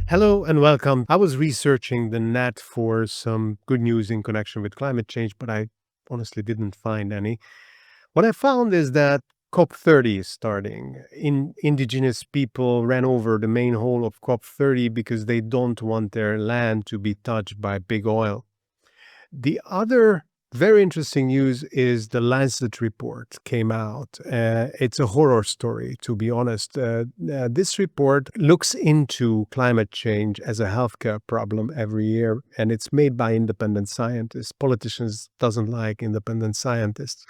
Hello and welcome. I was researching the net for some good news in connection with climate change, but I honestly didn't find any. What I found is that COP30 is starting. Indigenous people ran over the main hole of COP30 because they don't want their land to be touched by big oil. The other very interesting news is the Lancet report came out. It's a horror story, to be honest. This report looks into climate change as a healthcare problem every year, and it's made by independent scientists. Politicians doesn't like independent scientists.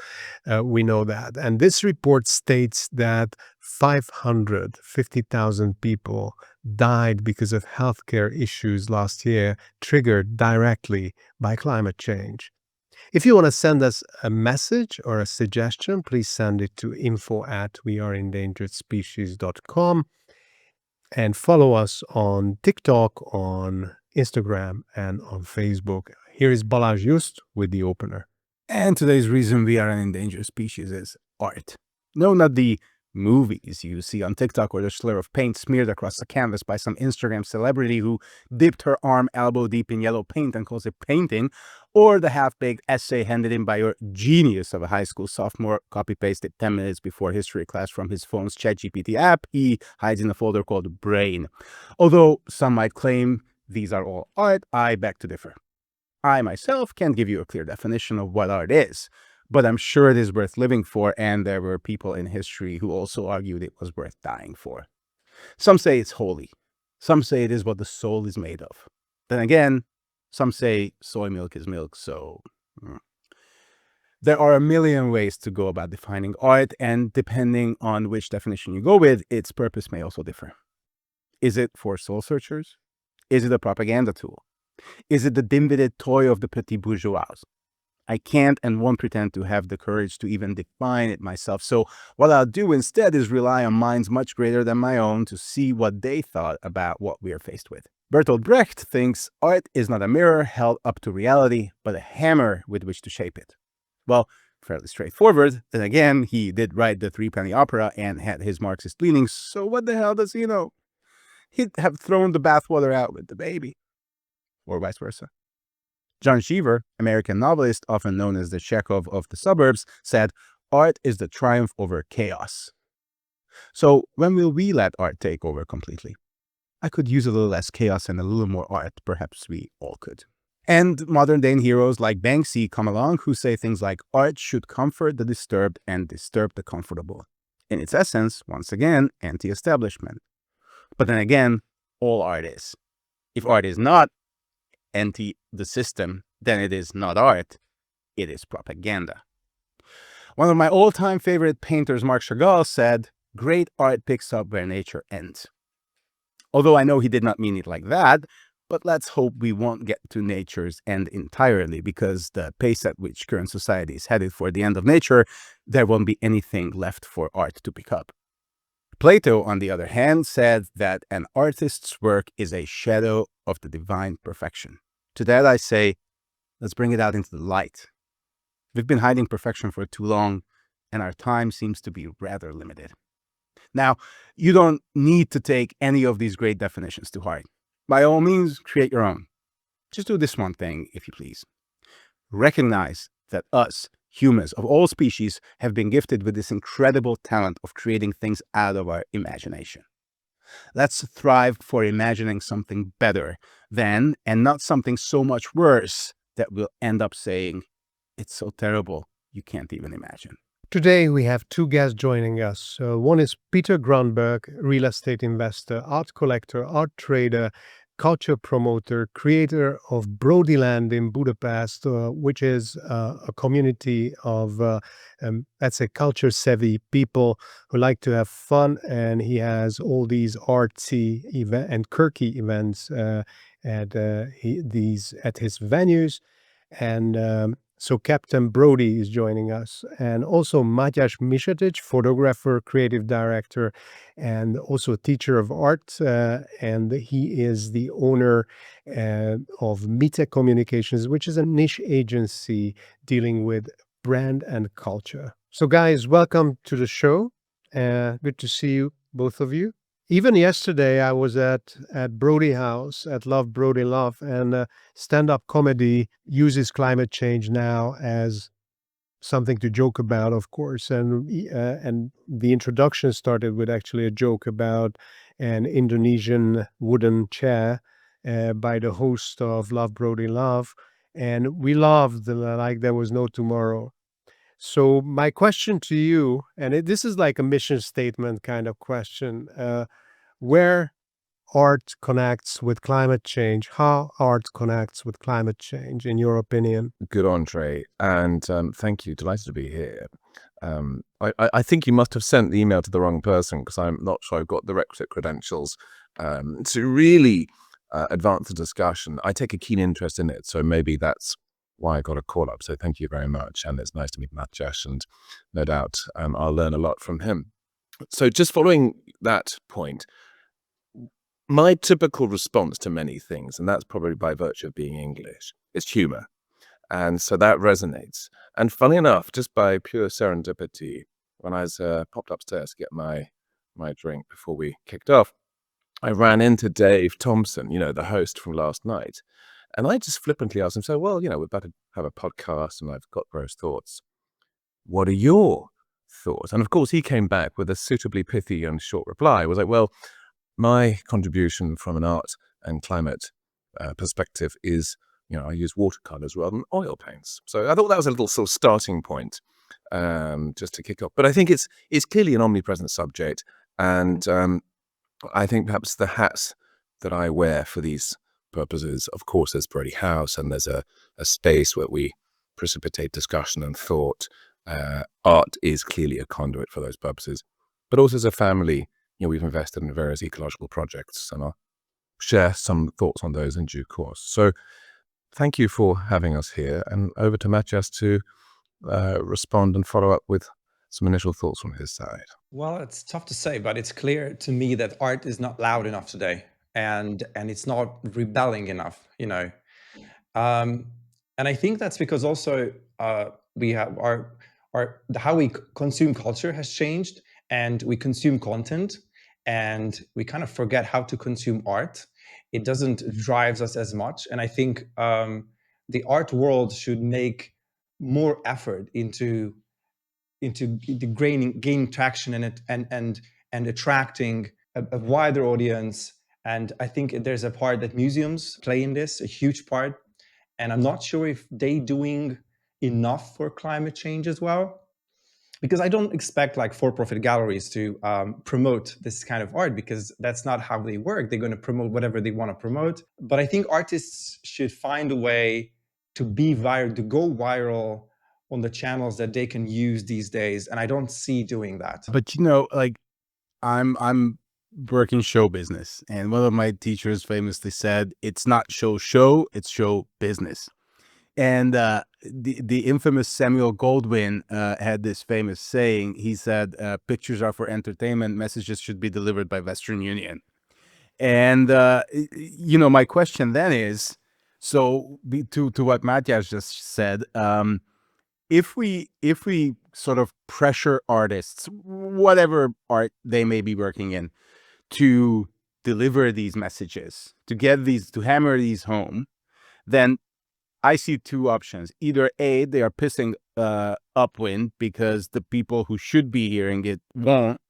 We know that. And this report states that 550,000 people died because of healthcare issues last year, triggered directly by climate change. If you want to send us a message or a suggestion, please send it to info@weareendangeredspecies.com and follow us on TikTok, on Instagram, and on Facebook. Here is Balázs Just with the opener. And today's reason we are an endangered species is art. No, not the movies you see on TikTok or the slur of paint smeared across the canvas by some Instagram celebrity who dipped her arm elbow deep in yellow paint and calls it painting, or the half-baked essay handed in by your genius of a high school sophomore copy-pasted 10 minutes before history class from his phone's ChatGPT app he hides in a folder called Brain. Although some might claim these are all art, I beg to differ. I myself can't give you a clear definition of what art is, but I'm sure it is worth living for, and there were people in history who also argued it was worth dying for. Some say it's holy. Some say it is what the soul is made of. Then again, some say soy milk is milk, so... There are a million ways to go about defining art, and depending on which definition you go with, its purpose may also differ. Is it for soul searchers? Is it a propaganda tool? Is it the dim-witted toy of the petit bourgeois? I can't and won't pretend to have the courage to even define it myself, so what I'll do instead is rely on minds much greater than my own to see what they thought about what we are faced with. Bertolt Brecht thinks art is not a mirror held up to reality, but a hammer with which to shape it. Well, fairly straightforward. Then again, he did write the Threepenny Opera and had his Marxist leanings, so what the hell does he know? He'd have thrown the bathwater out with the baby. Or vice versa. John Cheever, American novelist often known as the Chekhov of the suburbs, said, "Art is the triumph over chaos." So when will we let art take over completely? I could use a little less chaos and a little more art. Perhaps we all could. And modern-day heroes like Banksy come along who say things like, art should comfort the disturbed and disturb the comfortable. In its essence, once again, anti-establishment. But then again, all art is. If art is not anti the system, then it is not art, it is propaganda. One of my all-time favorite painters, Marc Chagall, said, "Great art picks up where nature ends." Although I know he did not mean it like that, but let's hope we won't get to nature's end entirely, because the pace at which current society is headed for the end of nature, there won't be anything left for art to pick up. Plato, on the other hand, said that an artist's work is a shadow of the divine perfection. To that I say, let's bring it out into the light. We've been hiding perfection for too long, and our time seems to be rather limited. Now, you don't need to take any of these great definitions to heart. By all means, create your own. Just do this one thing, if you please. Recognize that us, humans of all species, have been gifted with this incredible talent of creating things out of our imagination. Let's thrive for imagining something better than, and not something so much worse that we'll end up saying, "It's so terrible, you can't even imagine." Today, we have two guests joining us. One is Peter Grundberg, real estate investor, art collector, art trader, culture promoter, creator of Brodyland in Budapest, which is a community of, let's say, culture-savvy people who like to have fun. And he has all these artsy and quirky events at his venues. And so Captain Brody is joining us, and also Matyas, photographer, creative director, and also a teacher of art. And he is the owner of Mite Communications, which is a niche agency dealing with brand and culture. So guys, welcome to the show. Good to see you, both of you. Even yesterday, I was at Brody House at Love Brody Love, and stand-up comedy uses climate change now as something to joke about, of course. And the introduction started with actually a joke about an Indonesian wooden chair by the host of Love Brody Love, and we laughed like there was no tomorrow. So my question to you, and this is like a mission statement kind of question, where art connects with climate change, how art connects with climate change, in your opinion? Good entree, and thank you. Delighted to be here. I think you must have sent the email to the wrong person, because I'm not sure I've got the requisite credentials to really advance the discussion. I take a keen interest in it, so maybe that's why I got a call up. So thank you very much, and it's nice to meet Matyas, and no doubt I'll learn a lot from him. So just following that point, my typical response to many things, and that's probably by virtue of being English, is humor. And so that resonates. And funny enough, just by pure serendipity, when I was popped upstairs to get my drink before we kicked off, I ran into Dave Thompson, the host from last night. And I just flippantly asked him, so, well, we're about to have a podcast and I've got those thoughts. What are your thoughts? And of course, he came back with a suitably pithy and short reply. He was like, well, my contribution from an art and climate perspective is, I use watercolors rather than oil paints. So I thought that was a little sort of starting point, just to kick off. But I think it's clearly an omnipresent subject, and I think perhaps the hats that I wear for these purposes, of course, there's Brody House, and there's a space where we precipitate discussion and thought. Art is clearly a conduit for those purposes, but also as a family, we've invested in various ecological projects, and I'll share some thoughts on those in due course. So thank you for having us here, and over to Matyas to respond and follow up with some initial thoughts from his side. Well, it's tough to say, but it's clear to me that art is not loud enough today, and it's not rebelling enough, and I think that's because also we have how we consume culture has changed, and we consume content, and we kind of forget how to consume art. It doesn't drive us as much, and I think the art world should make more effort into the gaining traction and attracting a wider audience. And I think there's a part that museums play in this, a huge part. And I'm not sure if they doing enough for climate change as well, because I don't expect like for-profit galleries to promote this kind of art, because that's not how they work. They're going to promote whatever they want to promote. But I think artists should find a way to be viral, to go viral on the channels that they can use these days. And I don't see doing that. But like I'm working show business, and one of my teachers famously said, "It's not show, it's show business." And the infamous Samuel Goldwyn had this famous saying. He said, "Pictures are for entertainment. Messages should be delivered by Western Union." And my question then is, so to what Matyas just said, if we sort of pressure artists, whatever art they may be working in, to deliver these messages, to hammer these home, then I see two options. Either A, they are pissing upwind because the people who should be hearing it won't,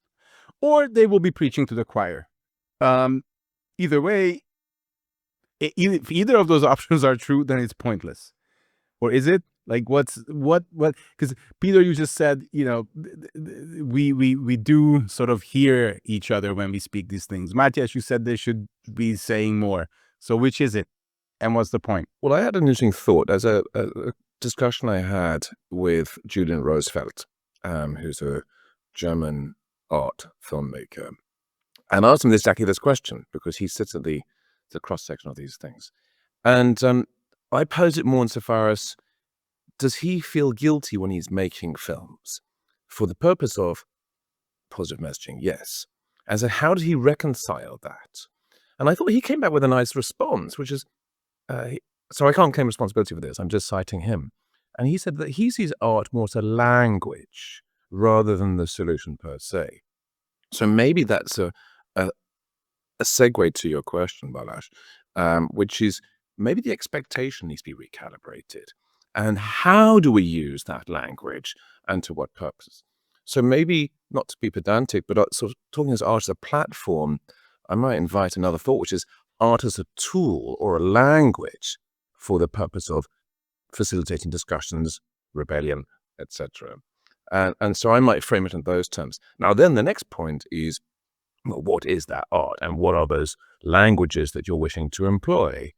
or they will be preaching to the choir. Either way, if either of those options are true, then it's pointless. Or is it? Like, what? Because Peter, you just said, we do sort of hear each other when we speak these things. Matyas, you said they should be saying more. So which is it? And what's the point? Well, I had an interesting thought. There's a discussion I had with Julian Rosfeld, who's a German art filmmaker. And I asked him exactly this question, because he sits at the cross-section of these things. And I pose it more insofar as, does he feel guilty when he's making films for the purpose of positive messaging? Yes. And so how did he reconcile that? And I thought he came back with a nice response, which is, so I can't claim responsibility for this, I'm just citing him. And he said that he sees art more as a language rather than the solution per se. So maybe that's a a segue to your question, Balázs, which is maybe the expectation needs to be recalibrated. And how do we use that language and to what purpose? So maybe not to be pedantic, but sort of talking as art as a platform, I might invite another thought, which is art as a tool or a language for the purpose of facilitating discussions, rebellion, etc. And so I might frame it in those terms. Now, then the next point is, well, what is that art and what are those languages that you're wishing to employ?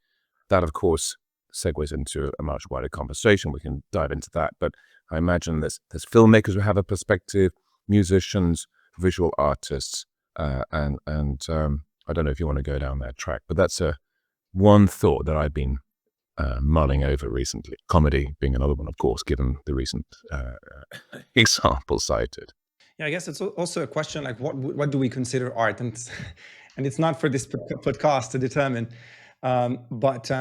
That, of course, segues into a much wider conversation. We can dive into that. But I imagine there's filmmakers who have a perspective, musicians, visual artists, and I don't know if you want to go down that track, but that's one thought that I've been mulling over recently. Comedy being another one, of course, given the recent example cited. Yeah, I guess it's also a question like what do we consider art, and and it's not for this podcast to determine. But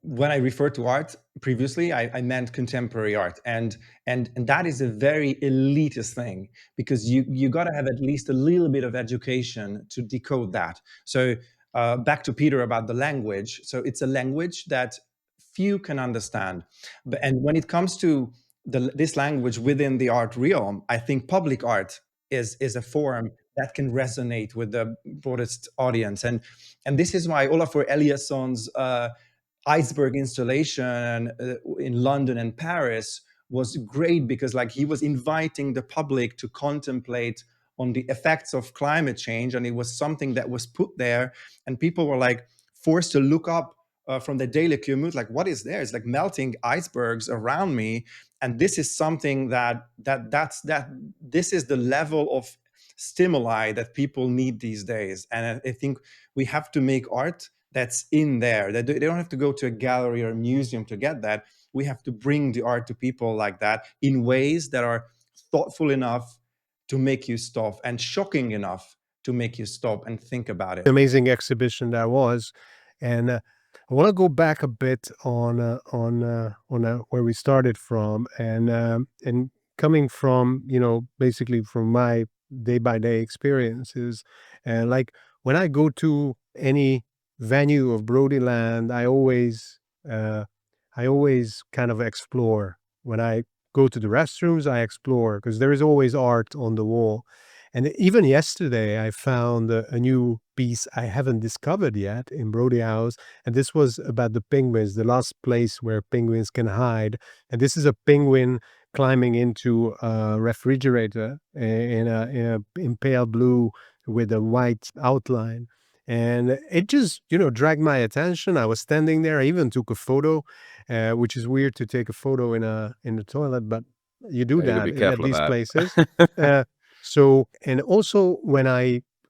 when I referred to art previously, I meant contemporary art, and that is a very elitist thing because you got to have at least a little bit of education to decode that. So back to Peter about the language. So it's a language that few can understand, and when it comes to this language within the art realm, I think public art is a form that can resonate with the broadest audience, and this is why Olafur Eliasson's iceberg installation in London and Paris was great, because like he was inviting the public to contemplate on the effects of climate change, and it was something that was put there, and people were like forced to look up from the daily commute, like what is there? It's like melting icebergs around me, and this is something that this is the level of stimuli that people need these days, and I think we have to make art that's in there. They don't have to go to a gallery or a museum to get that. We have to bring the art to people like that in ways that are thoughtful enough to make you stop and shocking enough to make you stop and think about it. Amazing exhibition that was, and I want to go back a bit on where we started from, and coming from, basically from my day by day experiences, and like when I go to any venue of Brodyland, uh, I always kind of explore. When I go to the restrooms, I explore because there is always art on the wall. And even yesterday, I found a new piece I haven't discovered yet in Brody House. And this was about the penguins, the last place where penguins can hide. And this is a penguin climbing into a refrigerator in pale blue with a white outline. And it just, dragged my attention. I was standing there. I even took a photo, which is weird to take a photo in the toilet, but you do Yeah, you gotta that be at careful of these that. places. So, and also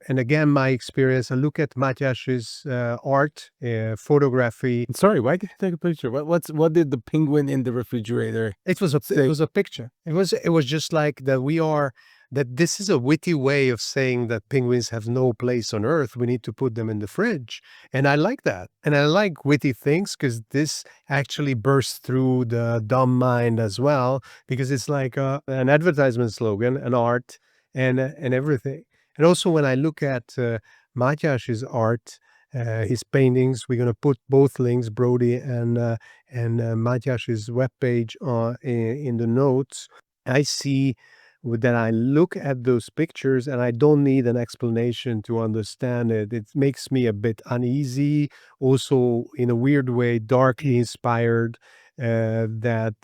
and again, my experience, I look at Matyas's art, photography. Sorry, why did you take a picture? What did the penguin in the refrigerator? It was a picture. It was just like that this is a witty way of saying that penguins have no place on Earth. We need to put them in the fridge. And I like that. And I like witty things because this actually bursts through the dumb mind as well, because it's like an advertisement slogan, an art, and everything. And also when I look at Matyas's art, his paintings, we're going to put both links, Brody and Matyas's webpage in the notes. I see that I look at those pictures and I don't need an explanation to understand it. It makes me a bit uneasy, also in a weird way, darkly inspired, that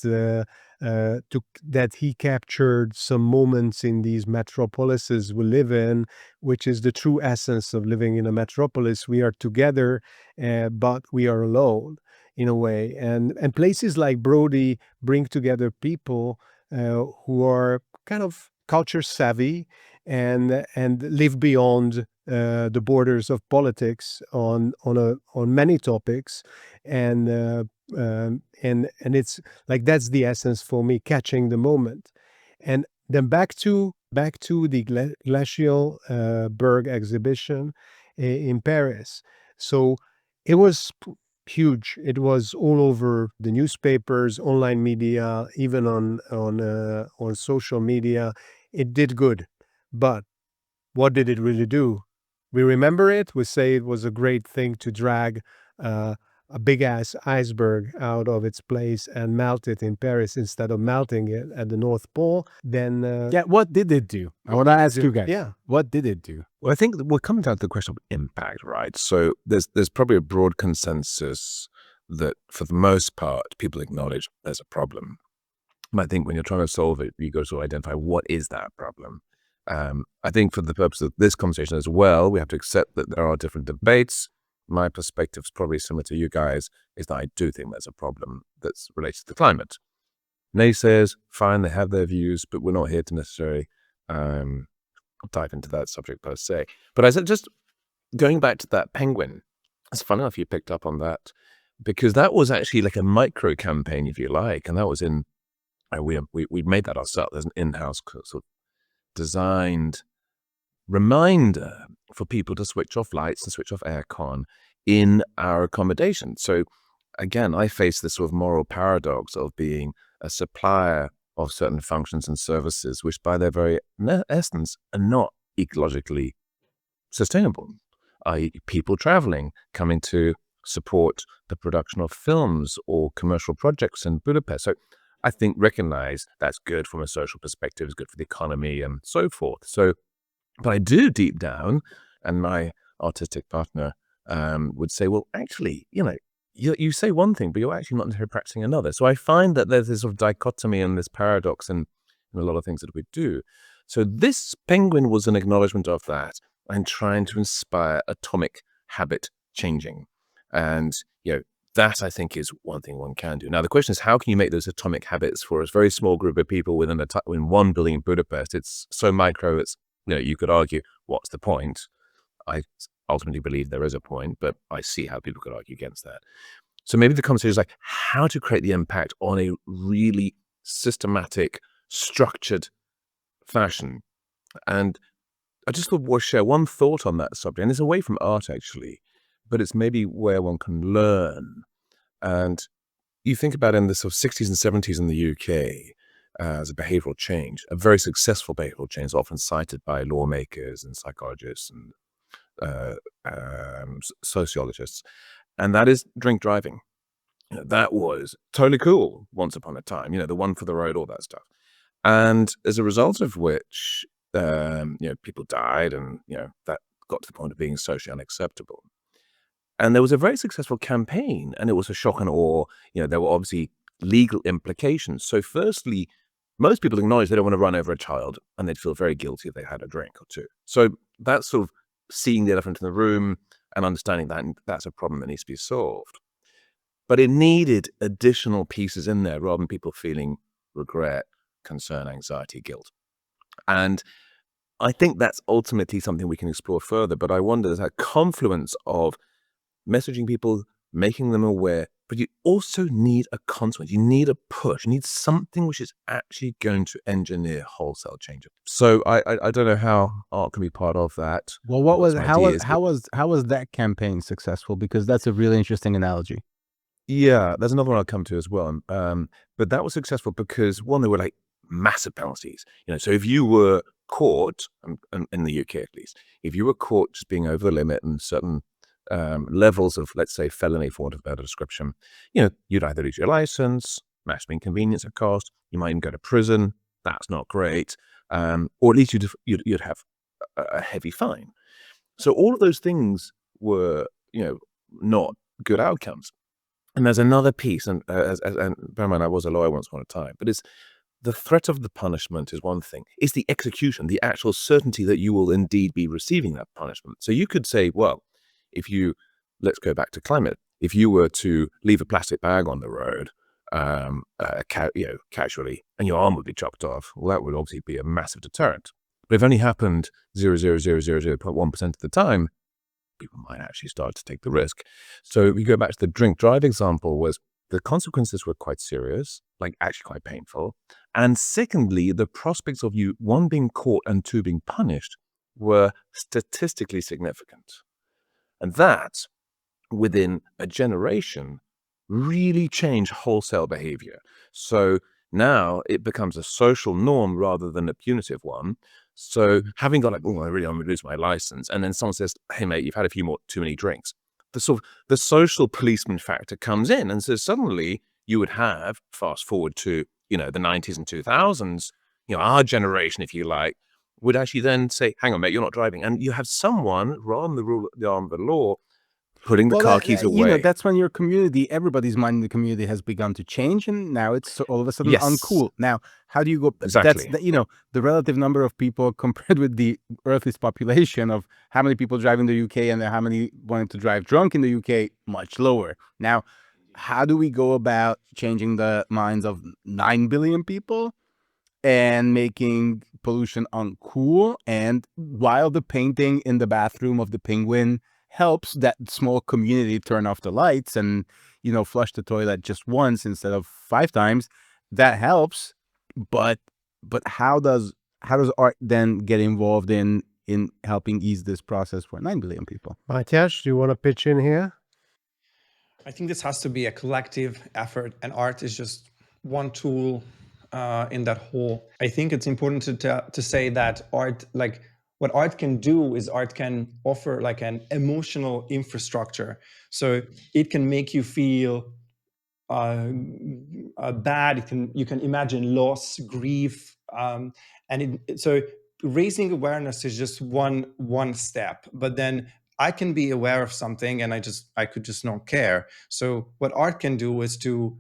he captured some moments in these metropolises we live in, which is the true essence of living in a metropolis. We are together, but we are alone in a way. And places like Brody bring together people who are kind of culture savvy and live beyond the borders of politics on many topics, and it's like that's the essence for me, catching the moment. And then back to the glacial berg exhibition in Paris. So it was huge. It was all over the newspapers, online media, even on social media. It did good, but what did it really do? We remember it. We say it was a great thing to drag a big ass iceberg out of its place and melt it in Paris instead of melting it at the North Pole. Then, Yeah, what did it do? I want to ask you guys. yeah. What did it do? Well, I think that we're coming down to the question of impact, right? So there's probably a broad consensus that for the most part, people acknowledge there's a problem. But I think when you're trying to solve it, you go to identify what is that problem. I think for the purpose of this conversation as well, we have to accept that there are different debates. My perspective is probably similar to you guys, is that I do think there's a problem that's related to climate. Naysayers, fine, they have their views, but we're not here to necessarily dive into that subject per se. But I said, just going back to that penguin, it's funny enough you picked up on that, because that was actually like a micro campaign, if you like, and that was in, we made that ourselves. There's an in-house sort of designed reminder for people to switch off lights and switch off aircon in our accommodation. So again, I face this sort of moral paradox of being a supplier of certain functions and services, which by their very essence are not ecologically sustainable, i.e. people traveling, coming to support the production of films or commercial projects in Budapest. So I think recognize that's good from a social perspective, it's good for the economy and so forth. So, but I do deep down, and my artistic partner would say, well, actually, you say one thing, but you're actually not necessarily practicing another. So I find that there's this sort of dichotomy and this paradox in a lot of things that we do. So this penguin was an acknowledgement of that and trying to inspire atomic habit changing. And, that I think is one thing one can do. Now, the question is, how can you make those atomic habits for a very small group of people within in one building in Budapest? It's so micro, it's, you could argue, what's the point? I ultimately believe there is a point, but I see how people could argue against that. So maybe the conversation is like how to create the impact on a really systematic, structured fashion. And I just thought we'll share one thought on that subject. And it's away from art, actually, but it's maybe where one can learn. And you think about in the sort of 60s and 70s in the UK as a behavioral change, a very successful behavioral change, often cited by lawmakers and psychologists and sociologists. And that is drink driving. That was totally cool once upon a time, the one for the road, all that stuff. And as a result of which, people died and, that got to the point of being socially unacceptable. And there was a very successful campaign and it was a shock and awe. There were obviously legal implications. So firstly, most people acknowledge they don't want to run over a child and they'd feel very guilty if they had a drink or two. So that's sort of seeing the elephant in the room and understanding that that's a problem that needs to be solved. But it needed additional pieces in there rather than people feeling regret, concern, anxiety, guilt. And I think that's ultimately something we can explore further. But I wonder, there's a confluence of messaging people, making them aware, but you also need a consequence. You need a push. You need something which is actually going to engineer wholesale change. So I don't know how art can be part of that. Well, how was that campaign successful? Because that's a really interesting analogy. Yeah, there's another one I'll come to as well. But that was successful because one, there were like massive penalties. So if you were caught, in the UK at least, if you were caught just being over the limit and certain levels of, let's say, felony, for want of a better description, you'd either lose your license, massive inconvenience at cost, you might even go to prison. That's not great. Or at least you'd have a heavy fine. So all of those things were, not good outcomes. And there's another piece, and bear in mind, I was a lawyer once upon a time, but it's the threat of the punishment is one thing. It's the execution, the actual certainty that you will indeed be receiving that punishment. So you could say, well, let's go back to climate. If you were to leave a plastic bag on the road, casually, and your arm would be chopped off, well, that would obviously be a massive deterrent. But if it only happened 0.1% of the time, people might actually start to take the risk. So if you go back to the drink drive example, was the consequences were quite serious, like actually quite painful. And secondly, the prospects of you, one, being caught and two, being punished were statistically significant. And that, within a generation, really changed wholesale behavior. So now it becomes a social norm rather than a punitive one. So having got like, oh, I'm going to lose my license, and then someone says, hey mate, you've had a few too many drinks. The sort of the social policeman factor comes in, and so suddenly you would have, fast forward to the 90s and 2000s, our generation, if you like, would actually then say, hang on mate, you're not driving, and you have someone rather than the arm of the law putting the car keys away. That's when your community, everybody's mind in the community has begun to change, and now it's all of a sudden Yes. uncool. Now, how do you go? Exactly. That's the relative number of people compared with the Earth's population of how many people drive in the UK and how many wanting to drive drunk in the UK, much lower. Now, how do we go about changing the minds of 9 billion people and making pollution uncool? And while the painting in the bathroom of the penguin helps that small community turn off the lights and flush the toilet just once instead of 5 times, that helps. But how does art then get involved in helping ease this process for 9 billion people? Matyas, do you want to pitch in here? I think this has to be a collective effort, and art is just one tool in that whole. I think it's important to say that art, like what art can do is art can offer like an emotional infrastructure. So it can make you feel bad. You can imagine loss, grief, so raising awareness is just one step. But then I can be aware of something, and I could just not care. So what art can do is to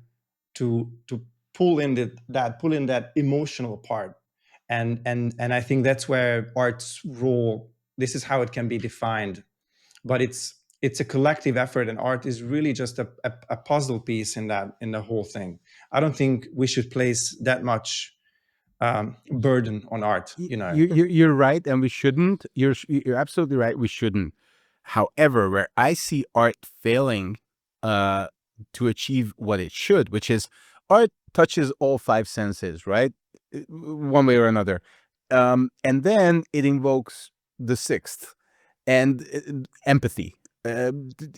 pull in that emotional part, and I think that's where art's role. This is how it can be defined, but it's a collective effort, and art is really just a puzzle piece in the whole thing. I don't think we should place that much burden on art. You're right, and we shouldn't. You're absolutely right. We shouldn't. However, where I see art failing to achieve what it should, which is art touches all 5 senses, right? One way or another, and then it invokes the 6th, and empathy,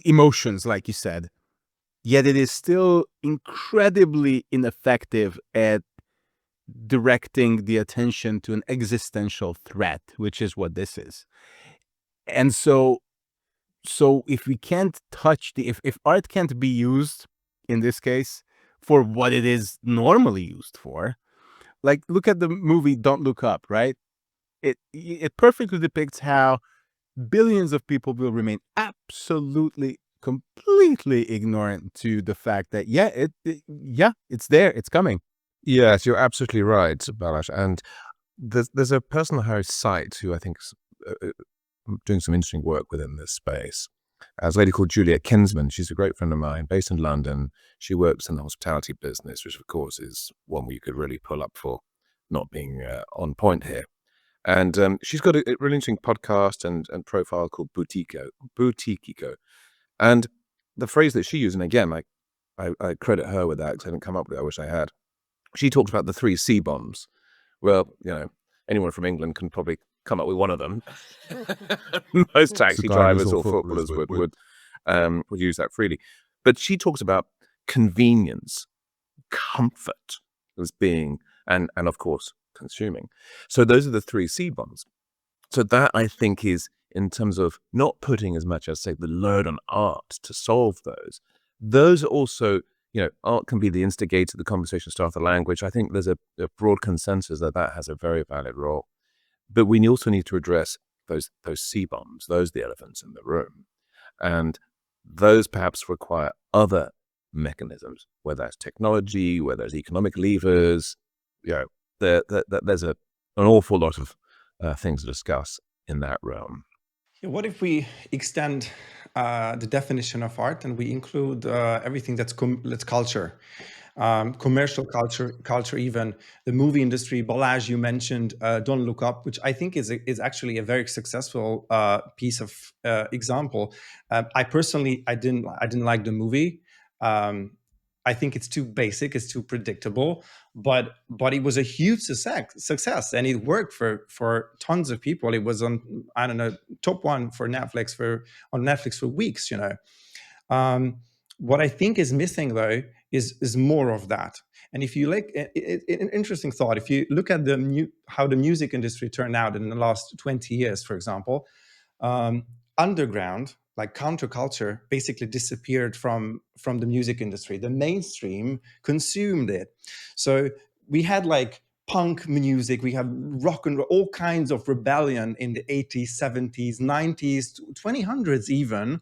emotions, like you said. Yet it is still incredibly ineffective at directing the attention to an existential threat, which is what this is. And so if we can't touch if art can't be used in this case for what it is normally used for, like look at the movie Don't Look Up, right? It perfectly depicts how billions of people will remain absolutely, completely ignorant to the fact that it's there, it's coming. Yes, you're absolutely right, Balázs. And there's a person on her site who I think is doing some interesting work within this space. There's a lady called Julia Kinsman. She's a great friend of mine, based in London. She works in the hospitality business, which of course is one where you could really pull up for not being on point here. And she's got a really interesting podcast and profile called Boutiquico. And the phrase that she used, and again, I credit her with that because I didn't come up with it. I wish I had. She talked about the 3 C bombs. Well, anyone from England can probably come up with one of them. Most taxi drivers or footballers would use that freely. But she talks about convenience, comfort as being, and of course, consuming. So those are the 3 C bombs. So that, I think, is in terms of not putting as much as, say, the load on art to solve those. Those are also, art can be the instigator, the conversation starter, the language. I think there's a broad consensus that has a very valid role. But we also need to address those C bombs, those the elephants in the room. And those perhaps require other mechanisms, whether that's technology, whether it's economic levers. There's an awful lot of things to discuss in that realm. What if we extend the definition of art and we include everything that's culture, commercial culture, even the movie industry? Balázs, you mentioned Don't Look Up, which I think is actually a very successful piece of example. I personally, I didn't like the movie. I think it's too basic, it's too predictable, but it was a huge success, and it worked for tons of people. It was on, I don't know, top 1 for Netflix on Netflix for weeks. What I think is missing though is more of that, And if you like, an interesting thought, if you look at how the music industry turned out in the last 20 years, for example, underground, like counterculture, basically disappeared from the music industry. The mainstream consumed it. So we had like punk music, we have rock and roll, all kinds of rebellion in the 80s, 70s, 90s, 2000s even.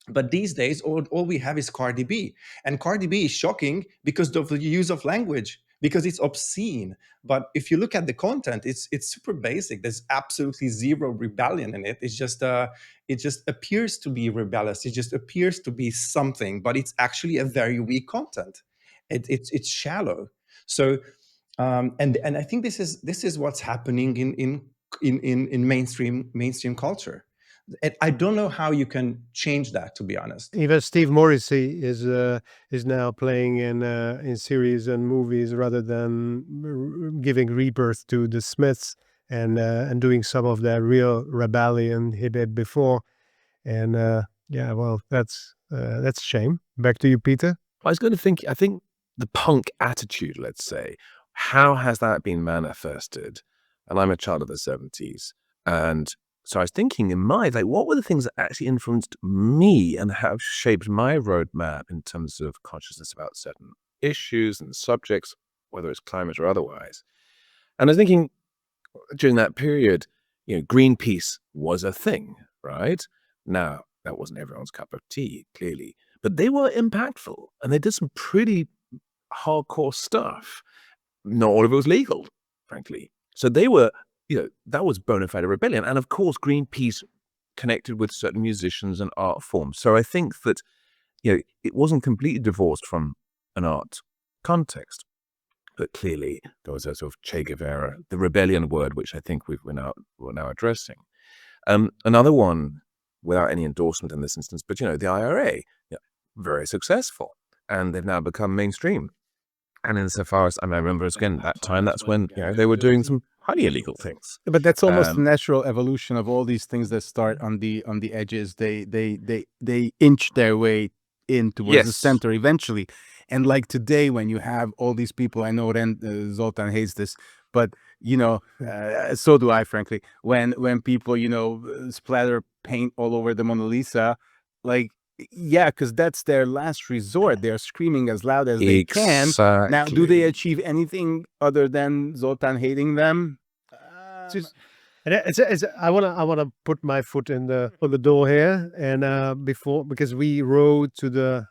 But these days, all we have is Cardi B. And Cardi B is shocking because of the use of language, because it's obscene. But if you look at the content, it's super basic. There's absolutely zero rebellion in it. It just appears to be rebellious. It just appears to be something, but it's actually a very weak content. It's shallow. So, and I think this is what's happening in mainstream culture. And I don't know how you can change that, to be honest. Even Steve Morrissey is now playing in series and movies rather than giving rebirth to the Smiths and doing some of that real rebellion he did before. And yeah, well, that's a shame. Back to you, Peter. I was going to think, I think the punk attitude, let's say, how has that been manifested? And I'm a child of the 70s. And so I was thinking in mind, like, what were the things that actually influenced me and have shaped my roadmap in terms of consciousness about certain issues and subjects, whether it's climate or otherwise? And I was thinking during that period, Greenpeace was a thing, right? Now, that wasn't everyone's cup of tea, clearly, but they were impactful and they did some pretty hardcore stuff. Not all of it was legal, frankly. So they were, that was bona fide rebellion. And of course, Greenpeace connected with certain musicians and art forms. So I think that, it wasn't completely divorced from an art context. But clearly, there was a sort of Che Guevara, the rebellion word, which I think we're now addressing. Another one, without any endorsement in this instance, but the IRA, very successful, and they've now become mainstream. And insofar as I remember, again, that time, that's when they were doing some highly illegal things. But that's almost the natural evolution of all these things that start on the edges. They inch their way in towards the center eventually. And like today, when you have all these people, I know Zoltan hates this, but so do I, frankly. When people splatter paint all over the Mona Lisa, like, yeah, because that's their last resort. They're screaming as loud as they can. Now, do they achieve anything other than Zoltan hating them? I wanna put my foot on the door here, and because we rode to the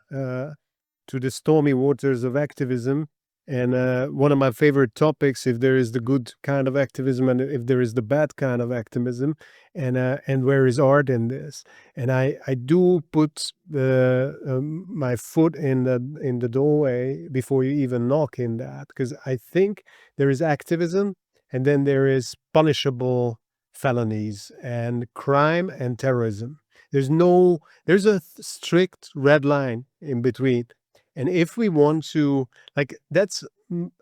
stormy waters of activism, and one of my favorite topics, if there is the good kind of activism and if there is the bad kind of activism, and where is art in this? And I do put my foot in the doorway before you even knock in that, because I think there is activism, and then there is punishable felonies and crime and terrorism. There's a strict red line in between. And if we want to, that's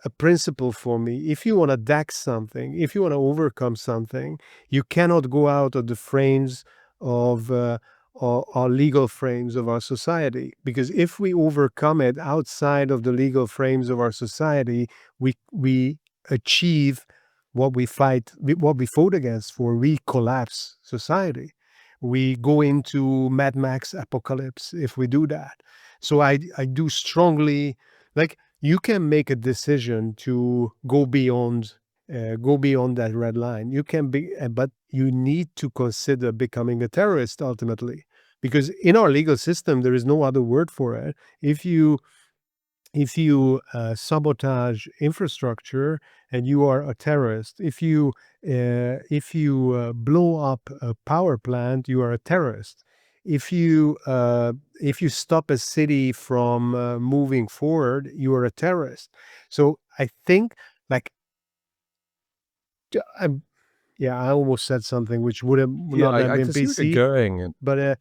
a principle for me. If you want to DAX something, if you want to overcome something, you cannot go out of the frames of our legal frames of our society. Because if we overcome it outside of the legal frames of our society, we achieve what we fought against for. We collapse society. We go into Mad Max apocalypse if we do that. So I do strongly, you can make a decision to go beyond that red line. You can but you need to consider becoming a terrorist ultimately, because in our legal system there is no other word for it. If you sabotage infrastructure, and you are a terrorist. If you blow up a power plant, you are a terrorist. If you stop a city from moving forward, you are a terrorist. So I think, I almost said something which would not have been I PC. going. But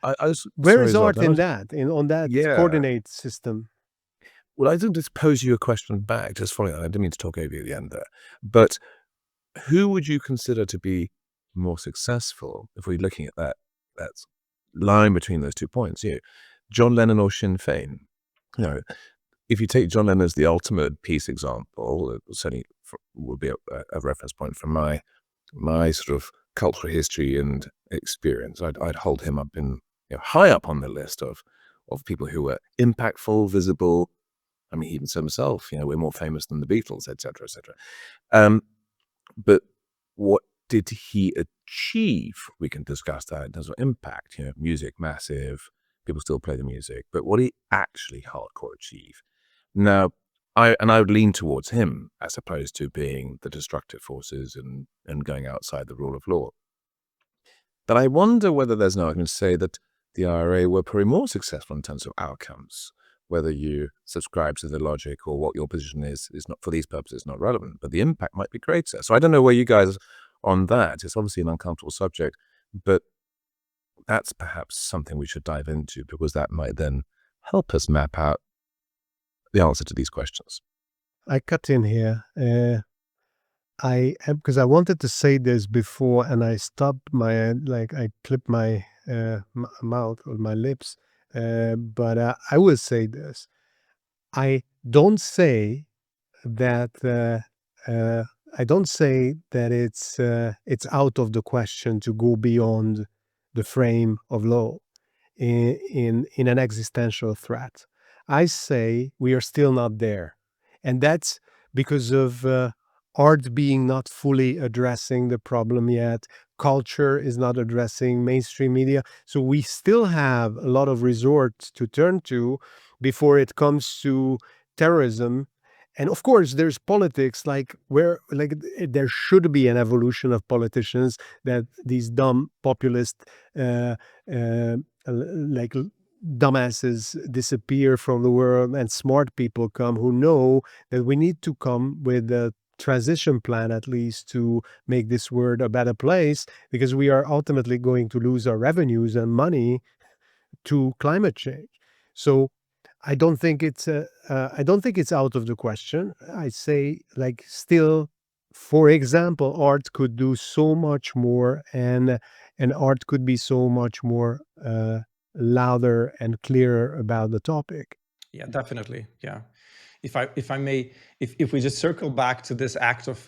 where sorry, is art Zoltan, on that coordinate system? Well, I didn't just pose you a question back, just following that. I didn't mean to talk over you at the end there. But who would you consider to be more successful if we're looking at that line between those 2 points? John Lennon or Sinn Féin? if you take John Lennon as the ultimate peace example, it certainly would be a reference point from my sort of cultural history and experience. I'd hold him up in high up on the list of people who were impactful, visible. I mean, he even said himself, we're more famous than the Beatles, etc., etc. But what did he achieve? We can discuss that in terms of impact. Music, massive. People still play the music. But what did he actually hardcore achieve? Now, I would lean towards him as opposed to being the destructive forces and going outside the rule of law. But I wonder whether there's no argument to say that the IRA were probably more successful in terms of outcomes. Whether you subscribe to the logic or what your position is not, for these purposes, not relevant, but the impact might be greater. So I don't know where you guys are on that. It's obviously an uncomfortable subject, but that's perhaps something we should dive into, because that might then help us map out the answer to these questions. I cut in here. Because I wanted to say this before, and I stopped I clipped my mouth or my lips. But I will say this. I don't say that it's out of the question to go beyond the frame of law in an existential threat. I say we are still not there, and that's because of art being not fully addressing the problem yet. Culture is not addressing mainstream media, so we still have a lot of resorts to turn to before it comes to terrorism. And of course, there's politics, there should be an evolution of politicians, that these dumb populist like dumbasses disappear from the world and smart people come who know that we need to come with a transition plan, at least, to make this world a better place, because we are ultimately going to lose our revenues and money to climate change. So I don't think it's out of the question. I say, still, for example, art could do so much more, and art could be so much more louder and clearer about the topic. Yeah, definitely. Yeah. If I may, if we just circle back to this act of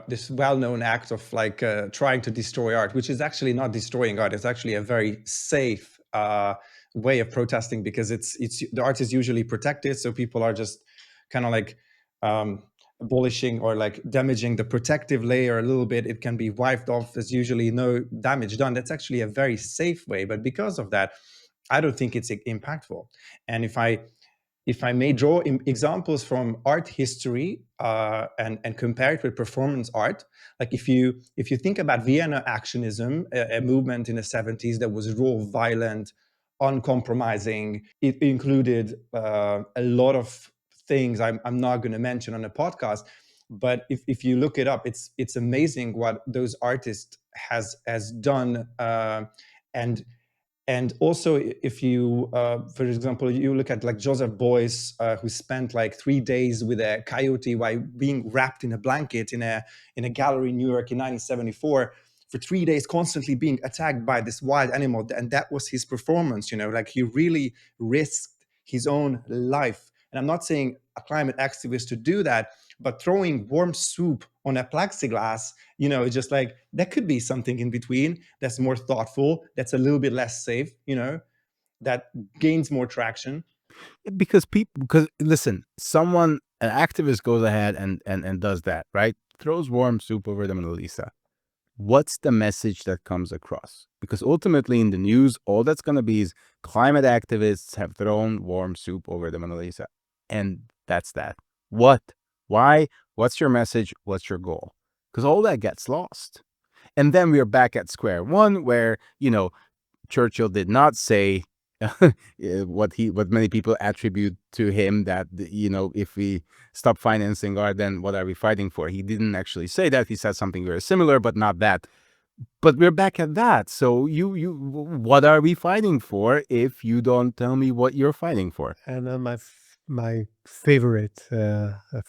this well-known act of trying to destroy art, which is actually not destroying art, it's actually a very safe way of protesting, because it's the art is usually protected, so people are just kind of abolishing or damaging the protective layer a little bit. It can be wiped off. There's usually no damage done. That's actually a very safe way, but because of that, I don't think it's impactful. And if I may draw examples from art history and compare it with performance art, like if you think about Vienna Actionism, a movement in the 70s that was raw, violent, uncompromising. It included a lot of things I'm not going to mention on the podcast, but if you look it up, it's amazing what those artists has done, and also, if you, for example, you look at Joseph Beuys, who spent 3 days with a coyote while being wrapped in a blanket in a gallery in New York in 1974, for 3 days, constantly being attacked by this wild animal, and that was his performance. He really risked his own life. And I'm not saying a climate activist to do that, but throwing warm soup on a plexiglass, just that could be something in between that's more thoughtful, that's a little bit less safe, that gains more traction. Because listen, an activist goes ahead and does that, right? Throws warm soup over the Mona Lisa. What's the message that comes across? Because ultimately in the news, all that's going to be is climate activists have thrown warm soup over the Mona Lisa. And that's that. What? Why? What's your message? What's your goal? Because all that gets lost. And then we're back at square one, where, Churchill did not say what many people attribute to him, that if we stop financing art, then what are we fighting for? He didn't actually say that. He said something very similar, but not that. But we're back at that. So what are we fighting for if you don't tell me what you're fighting for? And then my favorite,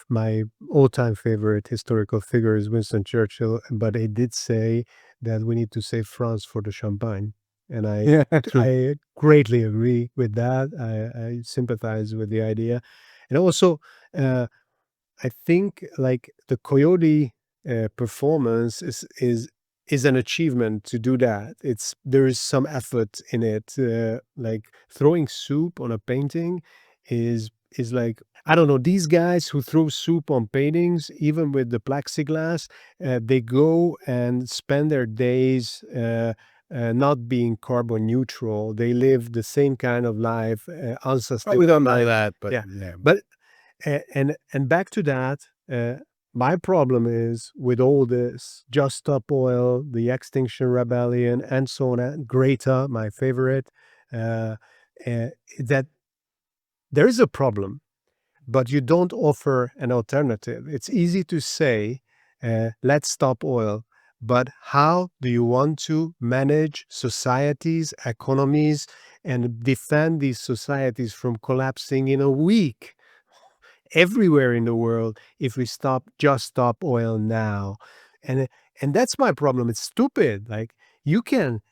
my all-time favorite historical figure is Winston Churchill, but he did say that we need to save France for the champagne. And I greatly agree with that. I sympathize with the idea. And also, I think like the coyote performance is an achievement to do that. There is some effort in it. Like throwing soup on a painting is like, I don't know, these guys who throw soup on paintings, even with the plexiglass, they go and spend their days not being carbon neutral. They live the same kind of life, unsustainable. We don't know that, but Yeah. yeah. But and back to that, my problem is with all this, Just Stop Oil, the Extinction Rebellion, and so on, and Greta, my favorite, uh, that there is a problem, but you don't offer an alternative. It's easy to say, let's stop oil, but how do you want to manage societies, economies, and defend these societies from collapsing in a week? Everywhere in the world, if we just stop oil now. And and that's my problem. It's stupid. Like you can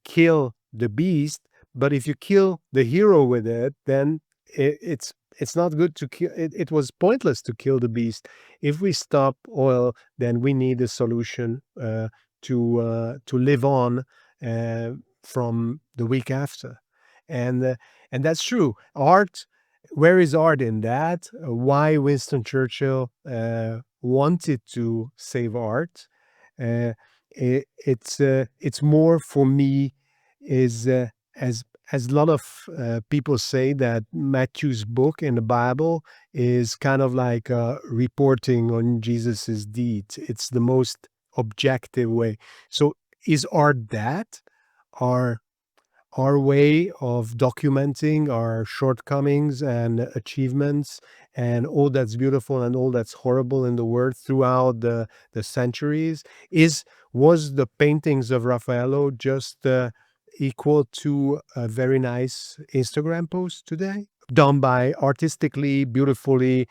kill the beast, but if you kill the hero with it, then it's not good to kill it. It was pointless to kill the beast. If we stop oil, then we need a solution to live on uh, from the week after. And that's true. Art, where is art in that? Why Winston Churchill wanted to save art? It's more for me is as a lot of people say that Matthew's book in the Bible is kind of like reporting on Jesus's deeds. It's the most objective way. So is art that? Are our way of documenting our shortcomings and achievements and all that's beautiful and all that's horrible in the world throughout the centuries was the paintings of Raffaello just equal to a very nice Instagram post today done by artistically beautifully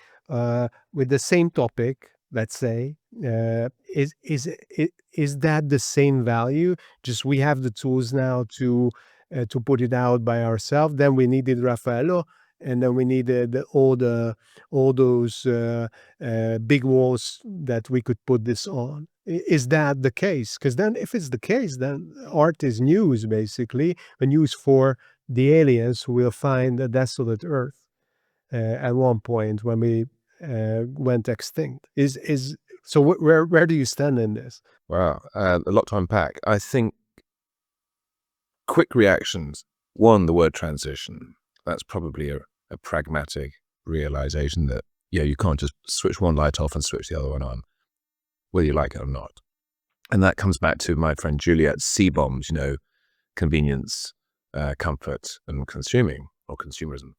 with the same topic, let's say, is that the same value? Just we have the tools now to put it out by ourselves. Then we needed Raffaello, and then we needed all those big walls that we could put this on. Is that the case? Because then, if it's the case, then art is news, basically, a news for the aliens who will find a desolate Earth at one point when we went extinct. Is so? Where do you stand in this? Wow, a lot to unpack. I think quick reactions. One, the word transition. That's probably a pragmatic realization that, yeah, you can't just switch one light off and switch the other one on, whether you like it or not. And that comes back to my friend Juliet's C-bombs, convenience, comfort, and consuming or consumerism.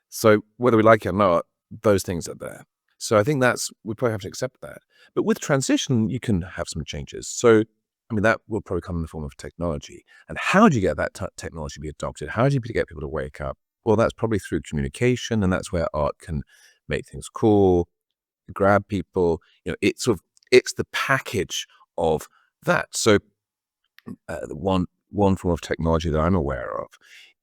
So whether we like it or not, those things are there. So I think we probably have to accept that. But with transition, you can have some changes. So, I mean, that will probably come in the form of technology. And how do you get that technology to be adopted? How do you get people to wake up? Well, that's probably through communication, and that's where art can make things cool, grab people. It's the package of that. So one form of technology that I'm aware of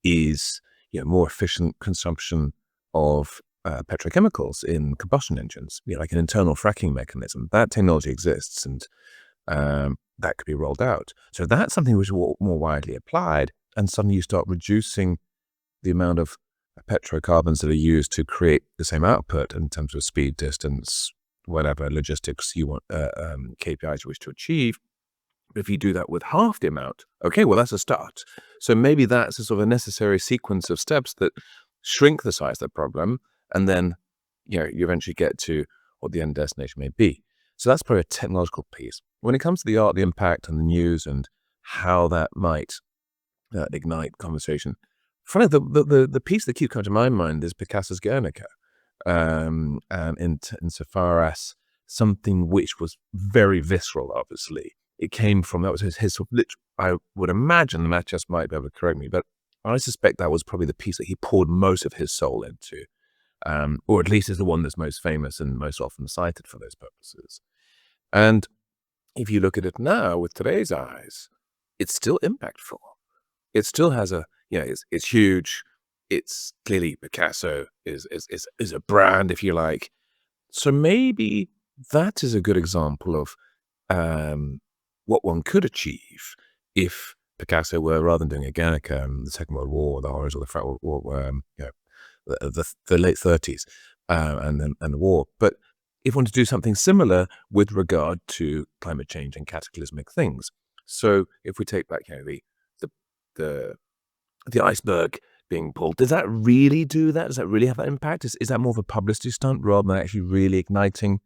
is more efficient consumption of petrochemicals in combustion engines, like an internal fracking mechanism. That technology exists, and that could be rolled out. So that's something which is more widely applied, and suddenly you start reducing the amount of petrocarbons that are used to create the same output in terms of speed, distance, whatever logistics you want, KPIs you wish to achieve. But if you do that with half the amount, okay, well, that's a start. So maybe that's a sort of a necessary sequence of steps that shrink the size of the problem, and then you eventually get to what the end destination may be. So that's probably a technological piece. When it comes to the art, the impact, and the news, and how that might ignite conversation, funny, the piece that keeps coming to my mind is Picasso's Guernica, and insofar as something which was very visceral, obviously. It came from, that was his I would imagine, Matyas might be able to correct me, but I suspect that was probably the piece that he poured most of his soul into, or at least is the one that's most famous and most often cited for those purposes. And if you look at it now with today's eyes, it's still impactful. It still has it's huge. it's clearly Picasso is a brand, if you like. So maybe that is a good example of what one could achieve if Picasso were, rather than doing a Guernica in the Second World War, the horrors of the First World War, the late 30s, and the war. But if one to do something similar with regard to climate change and cataclysmic things. So if we take back, the iceberg being pulled, does that really do that? Does that really have that impact? Is that more of a publicity stunt rather than actually really igniting,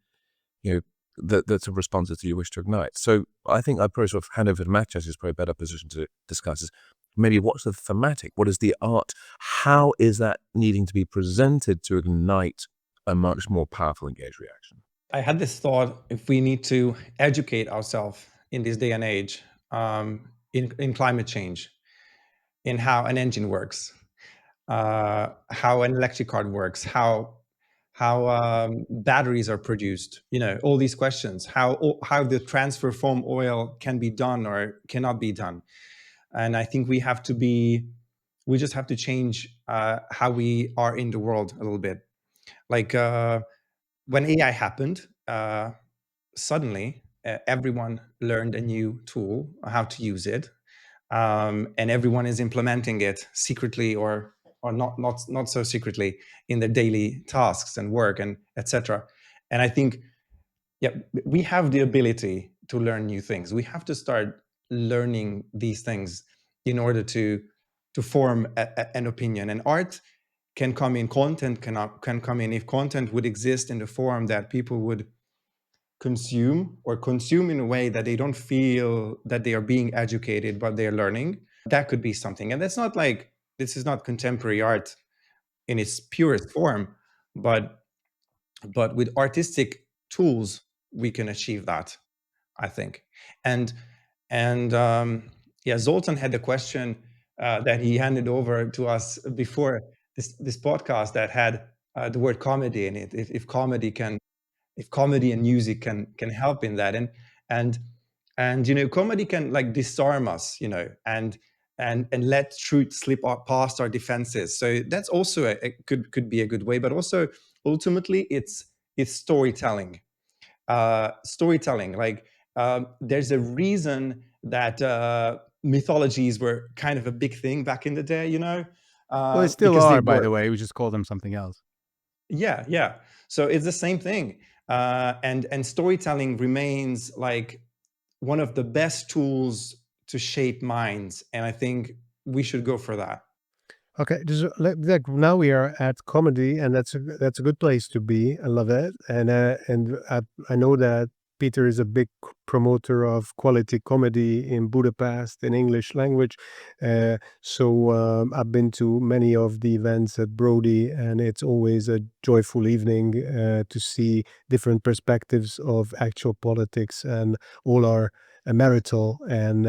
the sort of responses that you wish to ignite? So I think I'd probably sort of hand over to Matyas, who's probably a better position to discuss is maybe what's the thematic? What is the art? How is that needing to be presented to ignite a much more powerful engaged reaction? I had this thought, if we need to educate ourselves in this day and age, in climate change, in how an engine works, how an electric car works, how batteries are produced, all these questions, how the transfer from oil can be done or cannot be done. And I think we just have to change how we are in the world a little bit. Like when AI happened, suddenly everyone learned a new tool, how to use it, and everyone is implementing it secretly or not so secretly in their daily tasks and work and etc. And I think, we have the ability to learn new things. We have to start learning these things in order to form an opinion. And art can come in, content can come in. If content would exist in the form that people would consume in a way that they don't feel that they are being educated, but they're learning, that could be something. And that's not like, this is not contemporary art in its purest form, but with artistic tools, we can achieve that, I think. And Zoltan had a question that he handed over to us before this podcast that had the word comedy in it. If comedy and music can help in that, and comedy can like disarm us, and let truth slip past our defenses. So that's also could be a good way. But also ultimately it's storytelling. Like there's a reason that mythologies were kind of a big thing back in the day, Well, they still because they are, by were. the way. We just call them something else. Yeah. So it's the same thing, and storytelling remains like one of the best tools to shape minds, and I think we should go for that. Okay, like now we are at comedy, and that's a good place to be. I love it, and I know that Peter is a big promoter of quality comedy in Budapest in English language. So I've been to many of the events at Brody, and it's always a joyful evening to see different perspectives of actual politics and all our marital and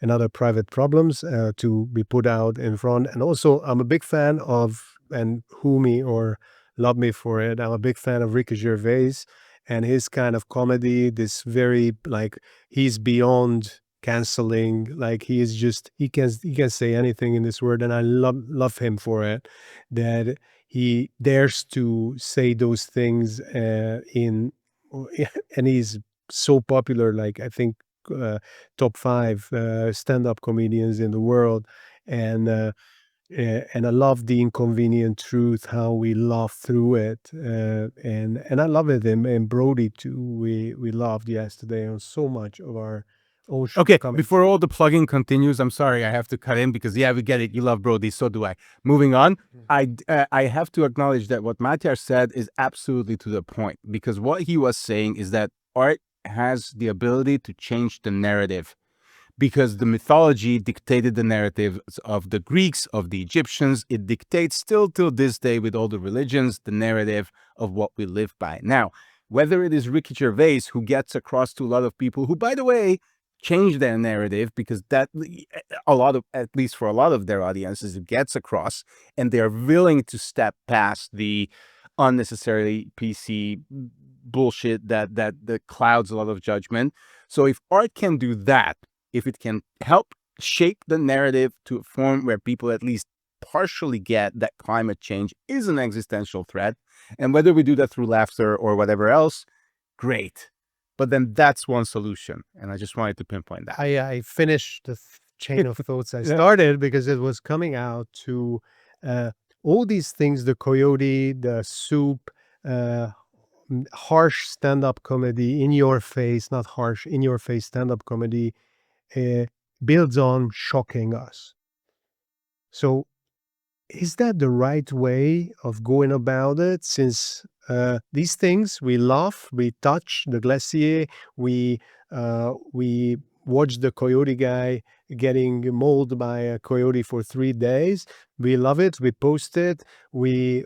other private problems to be put out in front. And also, I'm a big fan of, and who me or love me for it, I'm a big fan of Ricky Gervais and his kind of comedy. This very like he's beyond canceling. Like he is just he can say anything in this world, and I love him for it. That he dares to say those things and he's so popular. Like I think top 5 stand-up comedians in the world, and I love the inconvenient truth, how we laugh through it, and I love it in Brody too. We laughed yesterday on so much of our own Okay, shortcomings. before all the plugging continues, I'm sorry, I have to cut in because, we get it. You love Brody, so do I. Moving on, I have to acknowledge that what Matyas said is absolutely to the point, because what he was saying is that art has the ability to change the narrative, because the mythology dictated the narratives of the Greeks, of the Egyptians. It dictates still till this day with all the religions, the narrative of what we live by. Now, whether it is Ricky Gervais who gets across to a lot of people who, by the way, change their narrative, because that at least for a lot of their audiences, it gets across, and they're willing to step past the unnecessarily PC bullshit that clouds a lot of judgment. So if art can do that, if it can help shape the narrative to a form where people at least partially get that climate change is an existential threat. And whether we do that through laughter or whatever else, great. But then that's one solution. And I just wanted to pinpoint that. I finished the chain of thoughts I started because it was coming out to all these things, the coyote, the soup, harsh stand-up comedy, in your face, not harsh, in your face stand-up comedy, builds on shocking us. So is that the right way of going about it? Since these things, we laugh, we touch the glacier, we watch the coyote guy getting mauled by a coyote for 3 days. We love it, we post it, we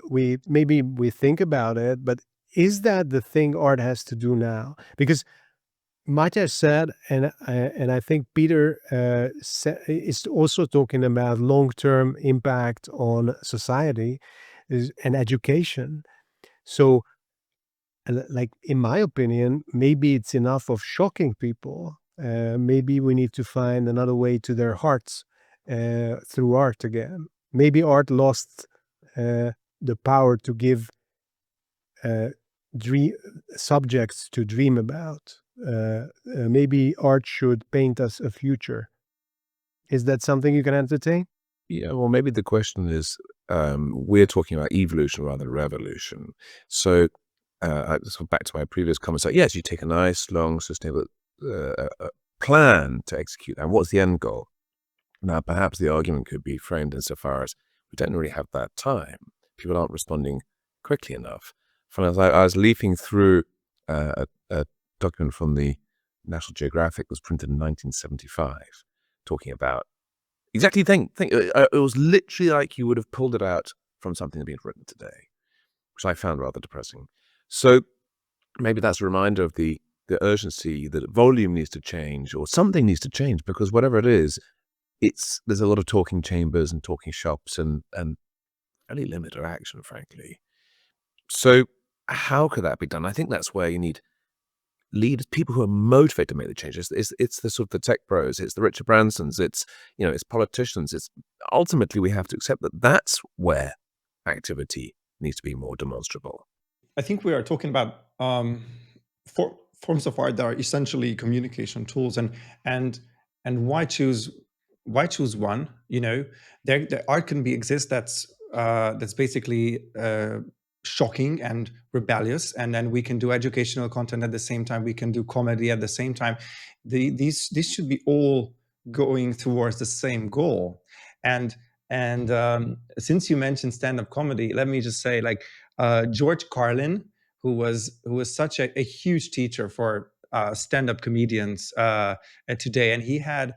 maybe we think about it, but is that the thing art has to do now? Because Matyas said, and I think Peter is also talking about long-term impact on society and education. So, like in my opinion, maybe it's enough of shocking people. Maybe we need to find another way to their hearts through art again. Maybe art lost the power to give dream subjects to dream about. Maybe art should paint us a future. Is that something you can entertain? Yeah, well, maybe the question is, we're talking about evolution rather than revolution. So, back to my previous comments, like, yes, you take a nice, long, sustainable plan to execute. And what's the end goal? Now, perhaps the argument could be framed insofar as we don't really have that time. People aren't responding quickly enough. I was leafing through a document from the National Geographic, was printed in 1975, talking about exactly it was literally like you would have pulled it out from something that had been written today, which I found rather depressing. So maybe that's a reminder of the urgency that volume needs to change, or something needs to change, because whatever it is, there's a lot of talking chambers and talking shops and fairly limited action, frankly. So how could that be done? I think that's where you need leaders, people who are motivated to make the changes. It's the sort of the tech pros, it's the Richard Bransons, it's politicians. It's ultimately we have to accept that that's where activity needs to be more demonstrable. I think we are talking about forms of art that are essentially communication tools, and why choose one? The art can exist that's basically shocking and rebellious, and then we can do educational content at the same time. We can do comedy at the same time. These should be all going towards the same goal. And since you mentioned stand-up comedy, let me just say, like, George Carlin, who was such a huge teacher for stand-up comedians today, and he had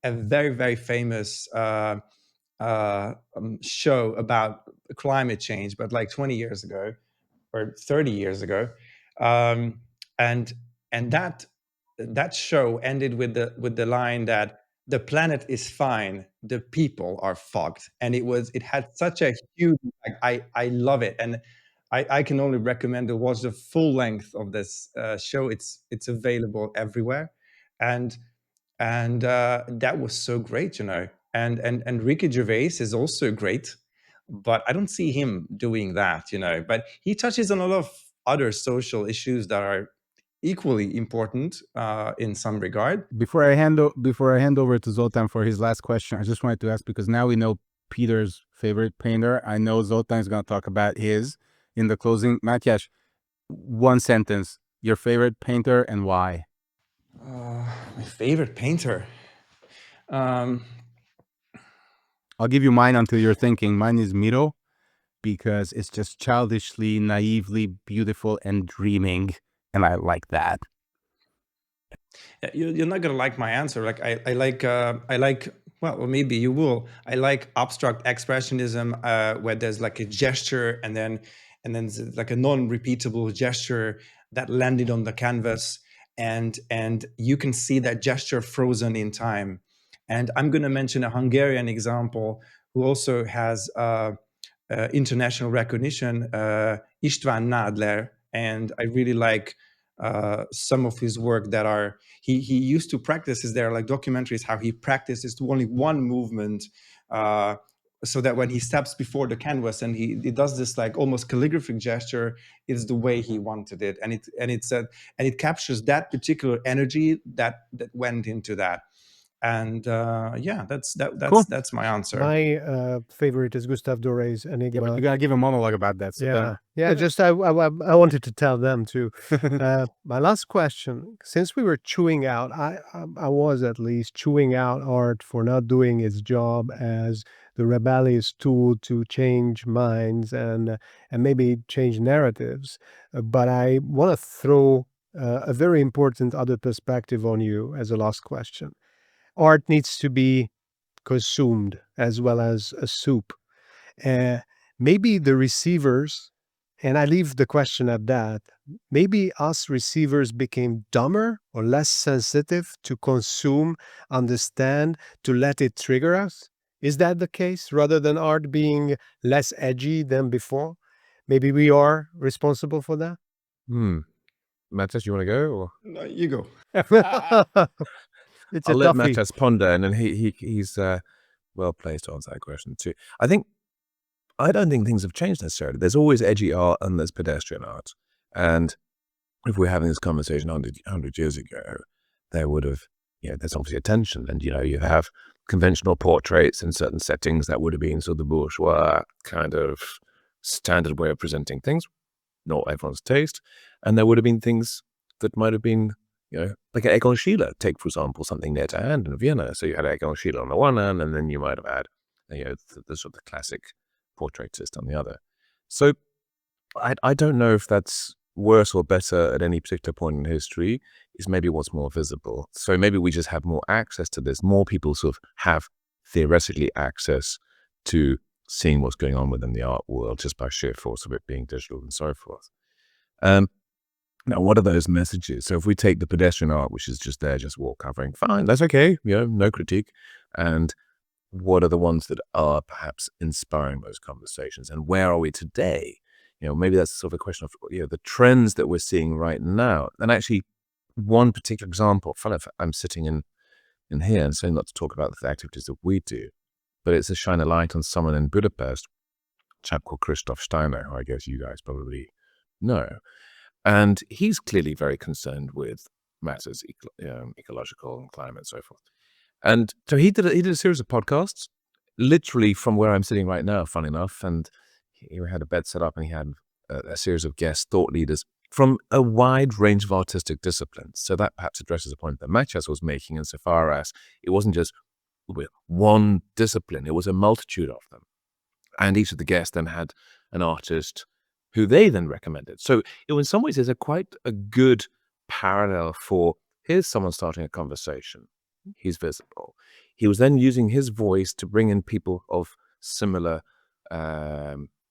a very, very famous show about climate change, but like 20 years ago or 30 years ago, and that show ended with the line that the planet is fine, the people are fucked, and it had such a huge, like, I love it, and I can only recommend to watch the full length of this show. It's available everywhere, and that was so great, and Ricky Gervais is also great, but I don't see him doing that, but he touches on a lot of other social issues that are equally important in some regard. Before I hand over to Zoltan for his last question, I just wanted to ask, because now we know Peter's favorite painter. I know Zoltan is going to talk about his in the closing. Matyas, one sentence, your favorite painter and why? My favorite painter. I'll give you mine until you're thinking. Mine is Miro, because it's just childishly, naively beautiful and dreaming, and I like that. You're not gonna like my answer. Like I like, well, maybe you will. I like abstract expressionism, where there's like a gesture and then like a non-repeatable gesture that landed on the canvas, and you can see that gesture frozen in time. And I'm going to mention a Hungarian example who also has international recognition, István Nadler, and I really like some of his work that are he used to practice. There are like documentaries how he practices only one movement so that when he steps before the canvas and he does this like almost calligraphic gesture, it's the way he wanted it, and it captures that particular energy that went into that. And yeah, Cool. that's my answer. My favorite is Gustave Doré's Yeah, Enigma. but you gotta give a monologue about that. Yeah, just I wanted to tell them too. My last question, since we were chewing out, I was at least chewing out art for not doing its job as the rebellious tool to change minds and maybe change narratives. But I want to throw a very important other perspective on you as a last question. Art needs to be consumed as well as a soup. Uh, Maybe the receivers, and I leave the question at that, maybe us receivers became dumber or less sensitive to consume, understand, to let it trigger us. Is that the case? Rather than art being less edgy than before, maybe we are responsible for that? Matyas, you want to go? Or? No, you go. It's I'll a let toughie. Matyas ponder, and then he's well placed to answer that question too. I don't think things have changed necessarily. There's always edgy art and there's pedestrian art. And if we're having this conversation 100 years ago, there would have, there's obviously a tension. And, you have conventional portraits in certain settings that would have been sort of the bourgeois kind of standard way of presenting things, not everyone's taste. And there would have been things that might have been, like an Egon Schiele, take, for example, something near to hand in Vienna. So you had Egon Schiele on the one hand, and then you might have had, the sort of classic portraitist on the other. So I don't know if that's worse or better at any particular point in history. Is maybe what's more visible. So maybe we just have more access to this. More people sort of have theoretically access to seeing what's going on within the art world just by sheer force of it being digital and so forth. Now, what are those messages? So if we take the pedestrian art, which is just there, just wall covering, fine, that's okay, no critique. And what are the ones that are perhaps inspiring those conversations? And where are we today? Maybe that's sort of a question of, the trends that we're seeing right now. And actually, one particular example, funny enough, I'm sitting in here and saying not to talk about the activities that we do, but it's to shine a light on someone in Budapest, a chap called Christoph Steiner, who I guess you guys probably know. And he's clearly very concerned with matters ecological and climate and so forth. And so he did a series of podcasts, literally from where I'm sitting right now, fun enough. And he had a bed set up and he had a series of guest thought leaders from a wide range of artistic disciplines. So that perhaps addresses a point that Matyas was making insofar as it wasn't just one discipline, it was a multitude of them. And each of the guests then had an artist who they then recommended. So in some ways, there's quite a good parallel for here's someone starting a conversation. He's visible. He was then using his voice to bring in people of similar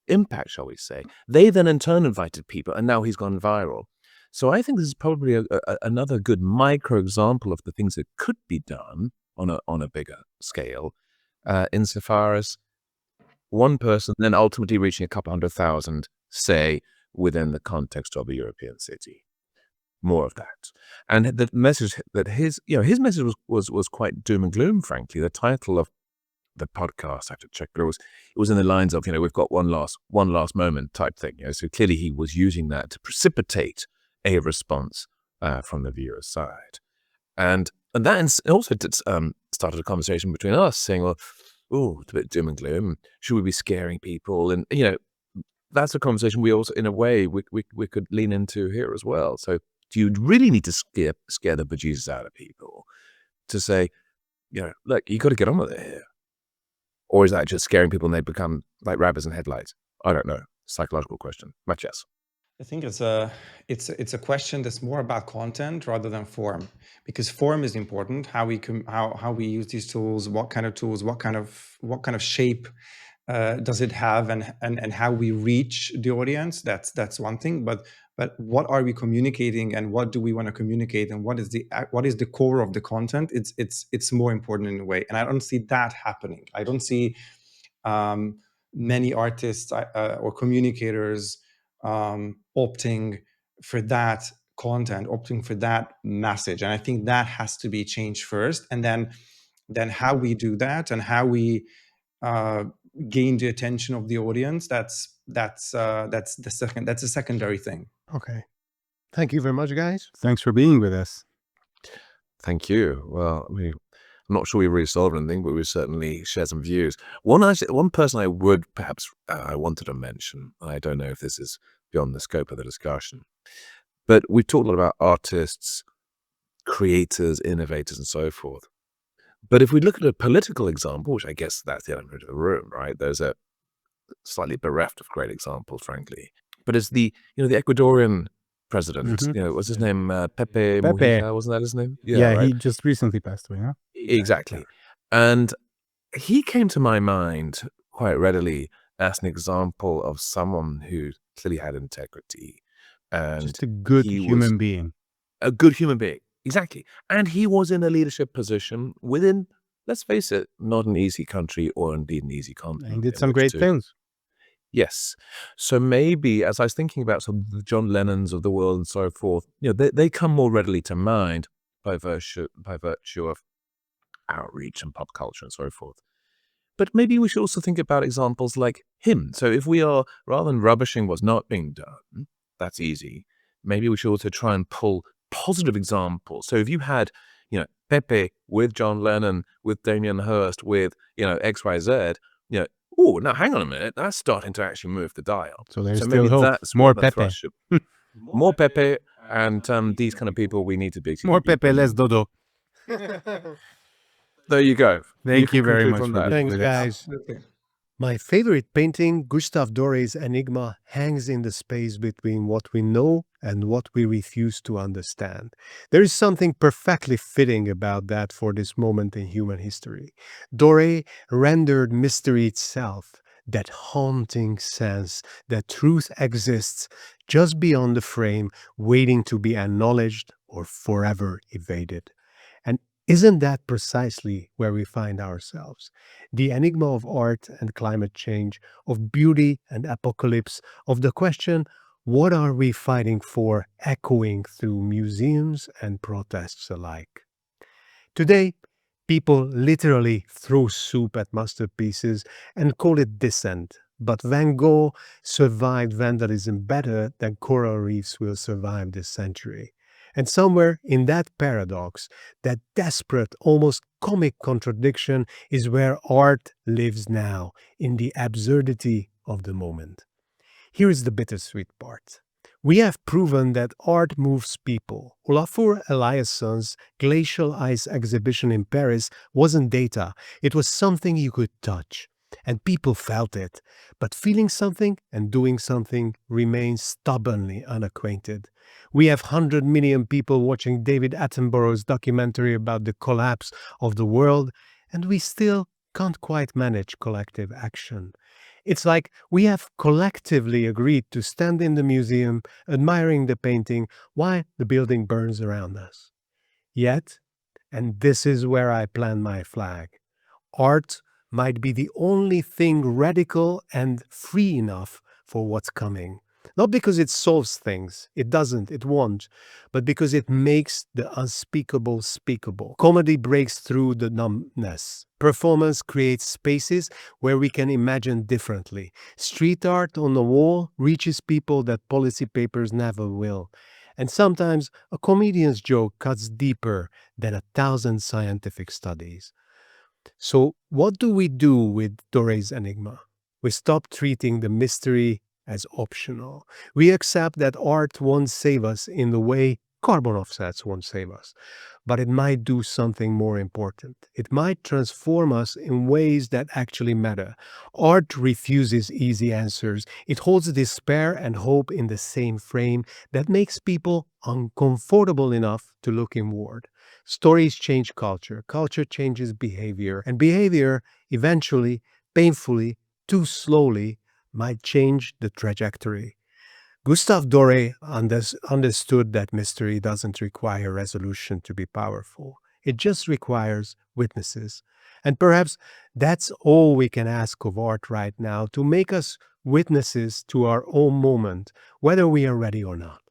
impact, shall we say. They then in turn invited people, and now he's gone viral. So I think this is probably another good micro example of the things that could be done on a bigger scale, insofar as one person then ultimately reaching a couple 100,000, say, within the context of a European city. More of that. And the message that his message was quite doom and gloom, frankly. The title of the podcast, I have to check, but it was in the lines of, we've got one last moment type thing. So clearly he was using that to precipitate a response from the viewer's side. And that also started a conversation between us saying, well, it's a bit doom and gloom. Should we be scaring people? And, that's a conversation we also, in a way, we could lean into here as well. So do you really need to scare the bejesus out of people to say, look, you got to get on with it here? Or is that just scaring people and they become like rabbits in headlights? I don't know. Psychological question. Matyas. I think it's a question that's more about content rather than form, because form is important. How we use these tools, what kind of tools, what kind of shape does it have, and how we reach the audience. That's one thing. But what are we communicating, and what do we want to communicate, and what is the core of the content? It's more important in a way, and I don't see that happening. I don't see many artists or communicators opting for that content, opting for that message. And I think that has to be changed first. And then how we do that and how we gain the attention of the audience, that's a secondary thing. Okay. Thank you very much, guys. Thanks for being with us. Thank you. Well, I'm not sure we really solved anything, but we certainly shared some views. One person I would perhaps I wanted to mention, I don't know if this is beyond the scope of the discussion, but we've talked a lot about artists, creators, innovators, and so forth. But if we look at a political example, which I guess that's the element of the room, right? There's a slightly bereft of great examples, frankly. But it's the Ecuadorian president, what's his name? Pepe Mujica, wasn't that his name? Yeah, right. he just recently passed away, huh? Exactly. And he came to my mind quite readily as an example of someone who clearly had integrity. And Just a good human being. A good human being. Exactly. And he was in a leadership position within, let's face it, not an easy country or indeed an easy continent. And he did some great things. Yes. So maybe as I was thinking about some of the John Lennons of the world and so forth, they come more readily to mind by virtue of outreach and pop culture and so forth. But maybe we should also think about examples like him. So if we are, rather than rubbishing what's not being done, that's easy. Maybe we should also try and pull positive examples. So if you had, Pepe with John Lennon, with Damien Hirst, with, XYZ, oh, now hang on a minute, that's starting to actually move the dial. So there's maybe still hope. that's More what the Pepe. thrust should- More Pepe, and these kind of people we need to be. More Pepe, less Dodo. There you go. Thank you can very conclude much from for that. being Thanks, with us. guys. My favorite painting, Gustave Doré's Enigma, hangs in the space between what we know and what we refuse to understand. There is something perfectly fitting about that for this moment in human history. Doré rendered mystery itself, that haunting sense that truth exists just beyond the frame, waiting to be acknowledged or forever evaded. And isn't that precisely where we find ourselves? The enigma of art and climate change, of beauty and apocalypse, of the question, what are we fighting for, echoing through museums and protests alike? Today, people literally throw soup at masterpieces and call it dissent. But Van Gogh survived vandalism better than coral reefs will survive this century. And somewhere in that paradox, that desperate, almost comic contradiction, is where art lives now, in the absurdity of the moment. Here is the bittersweet part. We have proven that art moves people. Olafur Eliasson's glacial ice exhibition in Paris wasn't data, it was something you could touch. And people felt it. But feeling something and doing something remains stubbornly unacquainted. We have 100 million people watching David Attenborough's documentary about the collapse of the world, and we still can't quite manage collective action. It's like we have collectively agreed to stand in the museum, admiring the painting, while the building burns around us. Yet, and this is where I plant my flag, art might be the only thing radical and free enough for what's coming. Not because it solves things, it doesn't, it won't, but because it makes the unspeakable speakable. Comedy breaks through the numbness. Performance creates spaces where we can imagine differently. Street art on the wall reaches people that policy papers never will. And sometimes a comedian's joke cuts deeper than 1,000 scientific studies. So what do we do with Doré's Enigma? We stop treating the mystery as optional. We accept that art won't save us in the way carbon offsets won't save us, but it might do something more important. It might transform us in ways that actually matter. Art refuses easy answers. It holds despair and hope in the same frame that makes people uncomfortable enough to look inward. Stories change culture, culture changes behavior, and behavior eventually, painfully, too slowly, might change the trajectory. Gustave Doré understood that mystery doesn't require resolution to be powerful. It just requires witnesses. And perhaps that's all we can ask of art right now, to make us witnesses to our own moment, whether we are ready or not.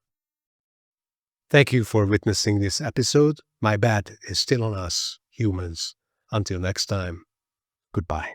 Thank you for witnessing this episode. My bad is still on us, humans. Until next time, goodbye.